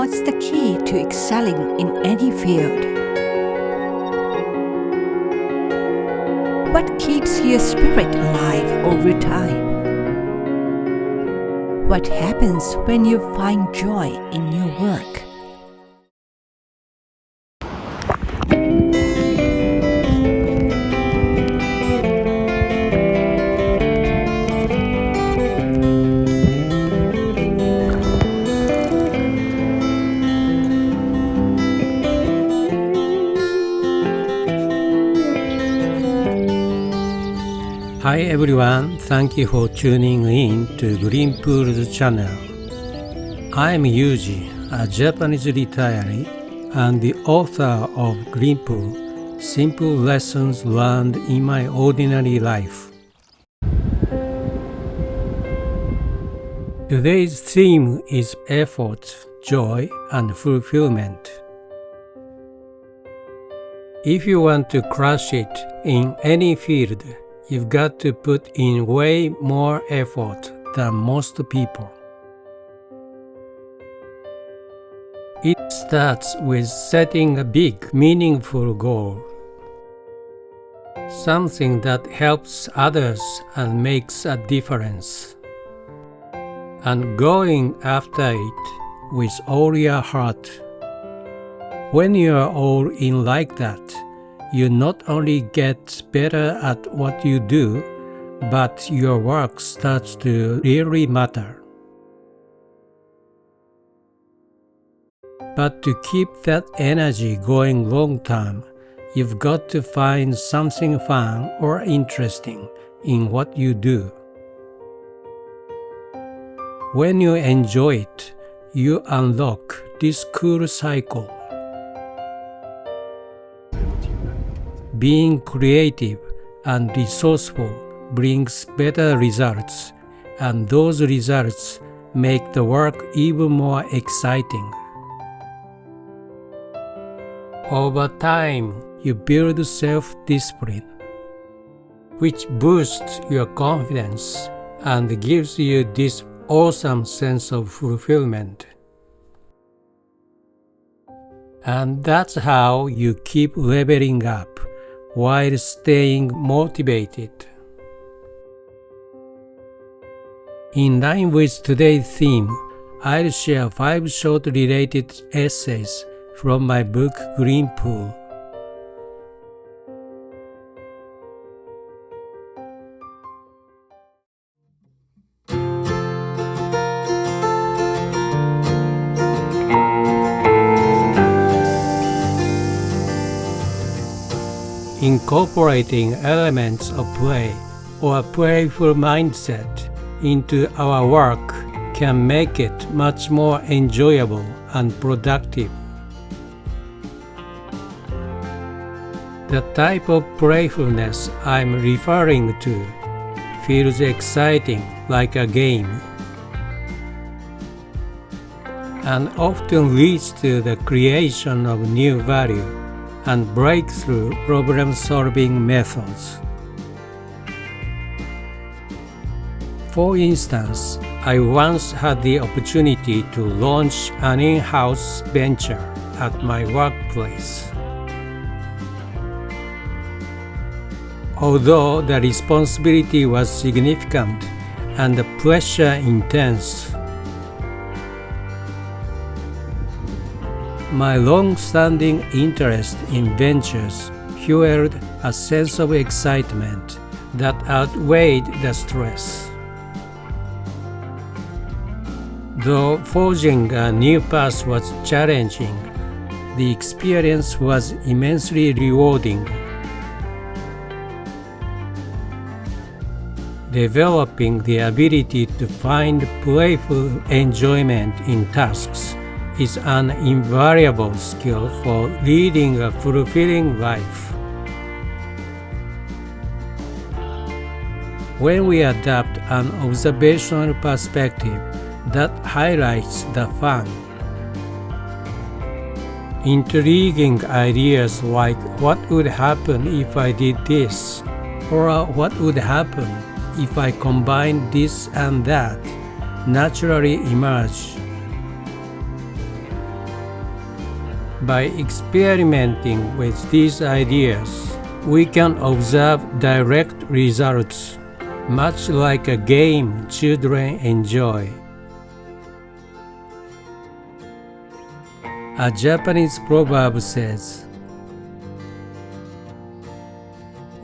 What's the key to excelling in any field? What keeps your spirit alive over time? What happens when you find joy in your work? Hi everyone, thank you for tuning in to Green Pool's channel. I'm Yuji, a Japanese retiree and the author of Green Pool, Simple Lessons Learned in My Ordinary Life. Today's theme is effort, joy, and fulfillment. If you want to crush it in any field, you've got to put in way more effort than most people. It starts with setting a big, meaningful goal. Something that helps others and makes a difference. And going after it with all your heart. When you are all in like that, you not only get better at what you do, but your work starts to really matter. But to keep that energy going long term, you've got to find something fun or interesting in what you do. When you enjoy it, you unlock this cool cycle. Being creative and resourceful brings better results, and those results make the work even more exciting. Over time, you build self-discipline, which boosts your confidence and gives you this awesome sense of fulfillment. And that's how you keep leveling up while staying motivated. In line with today's theme, I'll share 5 short related essays from my book Green Pool. Incorporating elements of play or a playful mindset into our work can make it much more enjoyable and productive. The type of playfulness I'm referring to feels exciting like a game, and often leads to the creation of new value and breakthrough problem-solving methods. For instance, I once had the opportunity to launch an in-house venture at my workplace. Although the responsibility was significant and the pressure intense, my long-standing interest in ventures fueled a sense of excitement that outweighed the stress. Though forging a new path was challenging, the experience was immensely rewarding. Developing the ability to find playful enjoyment in tasks is an invariable skill for leading a fulfilling life. When we adopt an observational perspective that highlights the fun, intriguing ideas like what would happen if I did this, or what would happen if I combined this and that, naturally emerge. By experimenting with these ideas, we can observe direct results, much like a game children enjoy. A Japanese proverb says,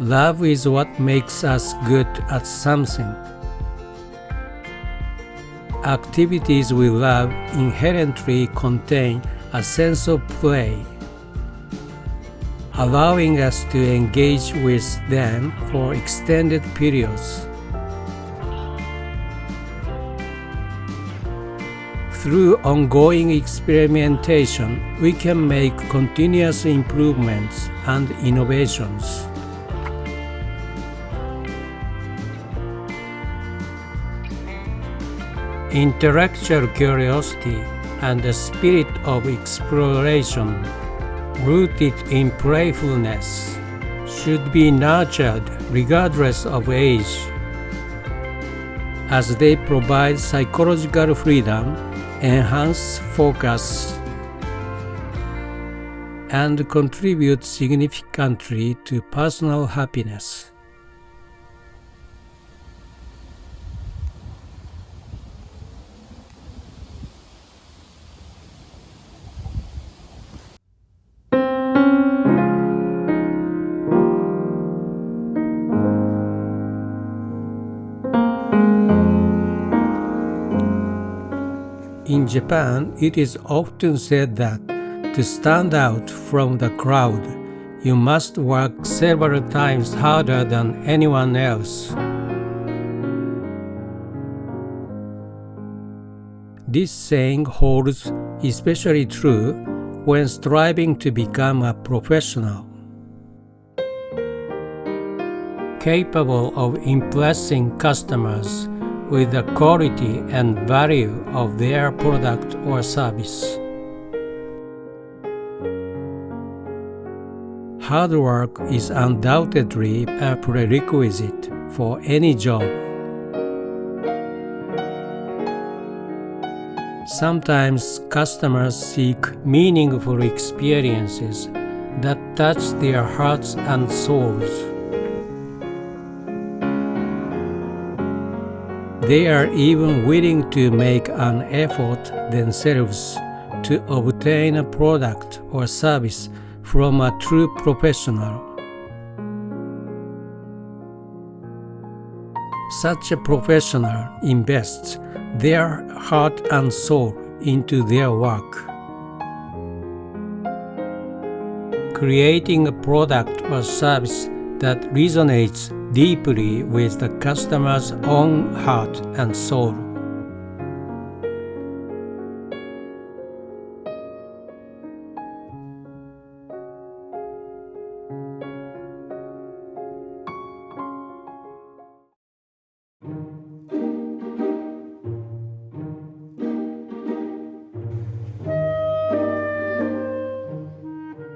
"Love is what makes us good at something." Activities we love inherently contain a sense of play, allowing us to engage with them for extended periods. Through ongoing experimentation, we can make continuous improvements and innovations. Intellectual curiosity and a spirit of exploration rooted in playfulness should be nurtured regardless of age, as they provide psychological freedom, enhance focus, and contribute significantly to personal happiness. In Japan, it is often said that to stand out from the crowd, you must work several times harder than anyone else. This saying holds especially true when striving to become a professional. Capable of impressing customers with the quality and value of their product or service. Hard work is undoubtedly a prerequisite for any job. Sometimes customers seek meaningful experiences that touch their hearts and souls. They are even willing to make an effort themselves to obtain a product or service from a true professional. Such a professional invests their heart and soul into their work. Creating a product or service that resonates deeply with the customer's own heart and soul.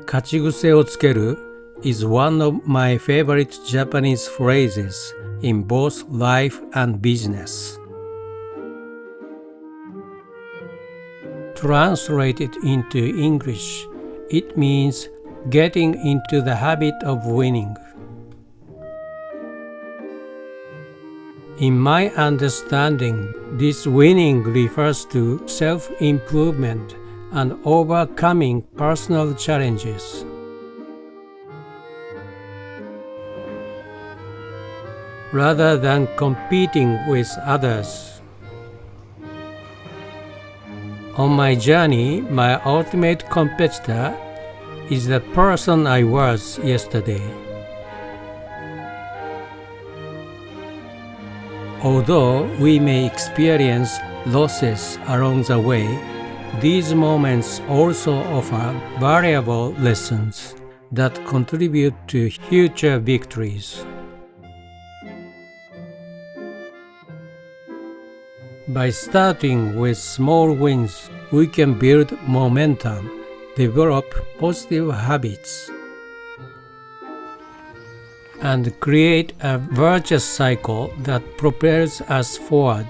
"Kachiguseをつける" is one of my favorite Japanese phrases in both life and business. Translated into English, it means getting into the habit of winning. In my understanding, this winning refers to self-improvement and overcoming personal challenges. Rather than competing with others. On my journey, my ultimate competitor is the person I was yesterday. Although we may experience losses along the way, these moments also offer valuable lessons that contribute to future victories. By starting with small wins, we can build momentum, develop positive habits, and create a virtuous cycle that propels us forward.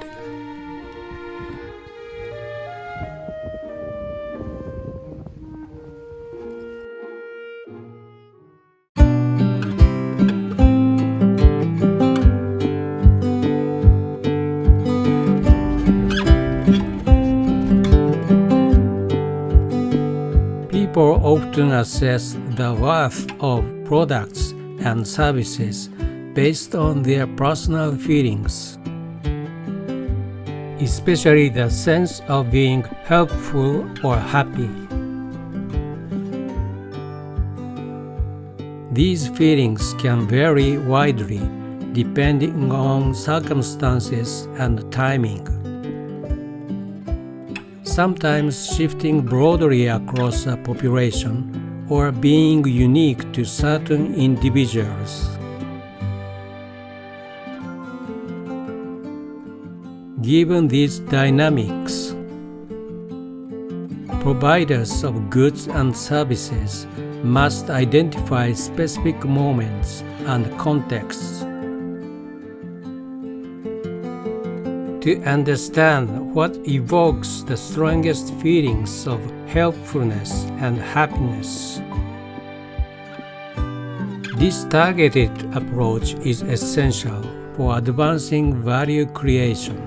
People often assess the worth of products and services based on their personal feelings, especially the sense of being helpful or happy. These feelings can vary widely depending on circumstances and timing, sometimes shifting broadly across a population or being unique to certain individuals. Given these dynamics, providers of goods and services must identify specific moments and contexts to understand what evokes the strongest feelings of helpfulness and happiness. This targeted approach is essential for advancing value creation.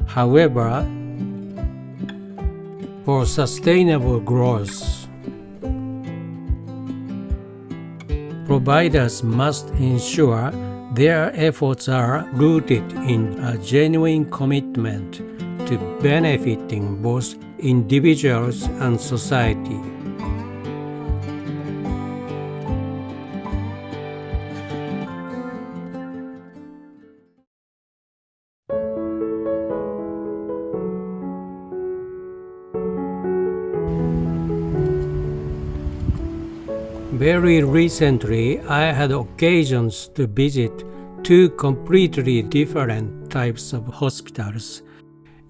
However, for sustainable growth, providers must ensure their efforts are rooted in a genuine commitment to benefiting both individuals and society. Very recently, I had occasions to visit two completely different types of hospitals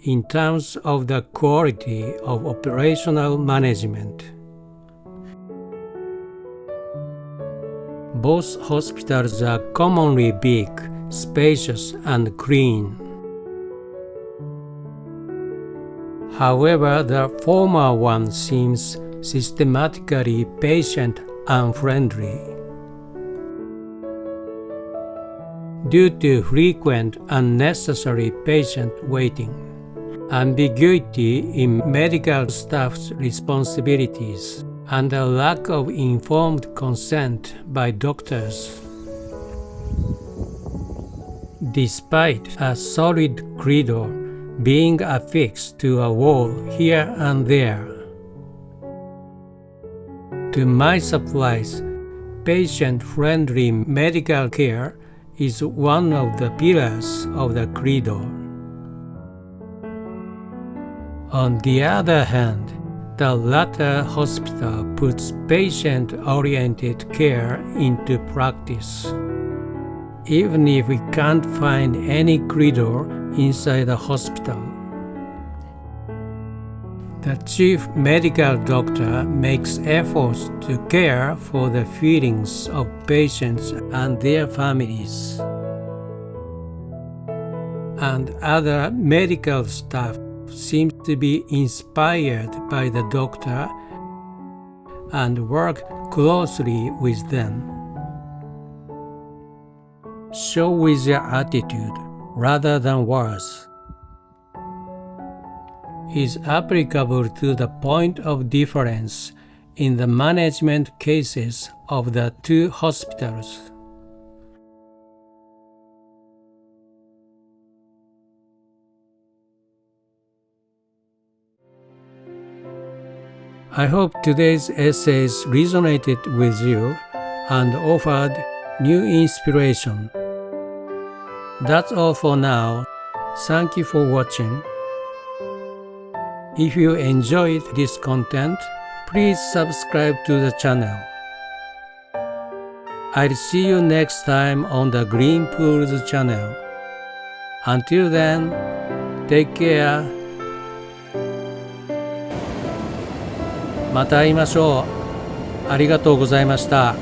in terms of the quality of operational management. Both hospitals are commonly big, spacious, and clean. However, the former one seems systematically patient-unfriendly. Due to frequent unnecessary patient waiting, ambiguity in medical staff's responsibilities, and a lack of informed consent by doctors. Despite a solid corridor being affixed to a wall here and there, to my surprise, patient-friendly medical care is one of the pillars of the corridor. On the other hand, the latter hospital puts patient-oriented care into practice. Even if we can't find any corridor inside the hospital, the chief medical doctor makes efforts to care for the feelings of patients and their families. And other medical staff seems to be inspired by the doctor and work closely with them. Show with your attitude rather than words is applicable to the point of difference in the management cases of the two hospitals. I hope today's essays resonated with you and offered new inspiration. That's all for now. Thank you for watching. If you enjoyed this content, please subscribe to the channel. I'll see you next time on the Green Pools channel. Until then, take care. また会いましょう。ありがとうございました。